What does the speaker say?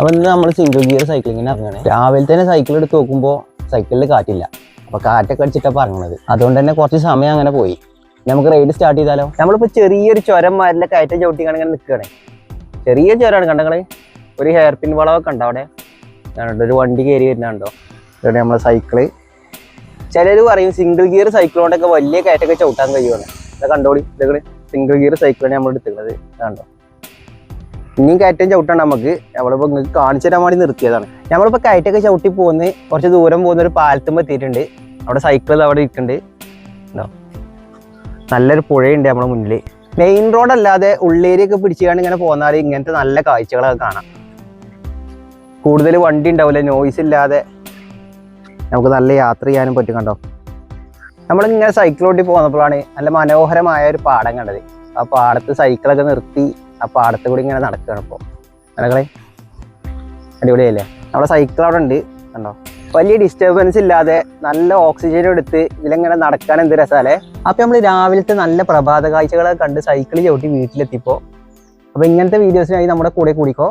അപ്പോൾ ഇന്ന് നമ്മൾ സിംഗിൾ ഗിയർ സൈക്ലിങ്ങിന് ഇറങ്ങുകയാണ്. രാവിലെ തന്നെ സൈക്കിൾ എടുത്ത് നോക്കുമ്പോൾ സൈക്കിളിൽ കാറ്റില്ല. അപ്പോൾ കാറ്റൊക്കെ അടിച്ചിട്ടാണ് ഇറങ്ങുന്നത്. അതുകൊണ്ട് തന്നെ കുറച്ച് സമയം അങ്ങനെ പോയി. നമുക്ക് റൈഡ് സ്റ്റാർട്ട് ചെയ്താലോ? നമ്മളിപ്പോൾ ചെറിയൊരു ചുരന്മാരിലെ കയറ്റം ചവിട്ടിക്കാണ് ഇങ്ങനെ നിൽക്കുകയാണ്. ചെറിയ ചുരമാണ് കണ്ടങ്ങള്. ഒരു ഹെയർ പിൻ വളവൊക്കെ ഉണ്ടോ അവിടെ? ഞാനുണ്ട് ഒരു വണ്ടി കയറി വരുന്നുണ്ടോ? ഇവിടെ നമ്മളെ സൈക്കിള്. ചിലർ പറയും സിംഗിൾ ഗിയർ സൈക്കിൾ കൊണ്ടൊക്കെ വലിയ കയറ്റൊക്കെ ചവിട്ടാൻ കഴിയുമെന്ന്. ഇത് കണ്ടോളി, ഇതൊക്കെ സിംഗിൾ ഗിയർ സൈക്കിളാണ് നമ്മൾ എടുത്തിട്ടുള്ളത്. കണ്ടോ, ഇനിയും കയറ്റം ചവിട്ടാണ് നമുക്ക്. നമ്മളിപ്പോൾ നിങ്ങൾക്ക് കാണിച്ചു തരാൻ വേണ്ടി നിർത്തിയതാണ്. നമ്മളിപ്പോൾ കയറ്റൊക്കെ ചവിട്ടി പോകുന്ന കുറച്ച് ദൂരം പോകുന്ന ഒരു പാലത്തുമ്പോൾ എത്തിയിട്ടുണ്ട്. അവിടെ സൈക്കിൾ അവിടെ ഇരിക്കുന്നുണ്ട്. ഉണ്ടോ, നല്ലൊരു പുഴയുണ്ട് നമ്മുടെ മുന്നിൽ. മെയിൻ റോഡ് അല്ലാതെ ഉള്ളേരിയൊക്കെ പിടിച്ചുകൊണ്ട് ഇങ്ങനെ പോന്നാൽ ഇങ്ങനത്തെ നല്ല കാഴ്ചകളൊക്കെ കാണാം. കൂടുതൽ വണ്ടി ഉണ്ടാവില്ല, നോയ്സ് ഇല്ലാതെ നമുക്ക് നല്ല യാത്ര ചെയ്യാനും പറ്റും. കണ്ടോ, നമ്മളിങ്ങനെ സൈക്കിൾ ഓട്ടി പോകുന്നപ്പോഴാണ് നല്ല മനോഹരമായ ഒരു പാടം കണ്ടത്. ആ പാടത്ത് സൈക്കിളൊക്കെ നിർത്തി ആ പാടത്ത് കൂടി ഇങ്ങനെ നടക്കുകയാണ്. ഇപ്പോൾ നടക്കളെ അടിപൊളിയല്ലേ? നമ്മുടെ സൈക്കിൾ അവിടെ ഉണ്ട്. കണ്ടോ, വലിയ ഡിസ്റ്റർബൻസ് ഇല്ലാതെ നല്ല ഓക്സിജൻ എടുത്ത് ഇതിലെങ്ങനെ നടക്കാൻ എന്ത് രസമല്ലേ? അപ്പോൾ നമ്മൾ രാവിലത്തെ നല്ല പ്രഭാത കാഴ്ചകളൊക്കെ കണ്ട് സൈക്കിൾ ചവിട്ടി വീട്ടിലെത്തിയപ്പോൾ. അപ്പോൾ ഇങ്ങനത്തെ വീഡിയോസിനായി നമ്മുടെ കൂടെ കൂടിക്കോ.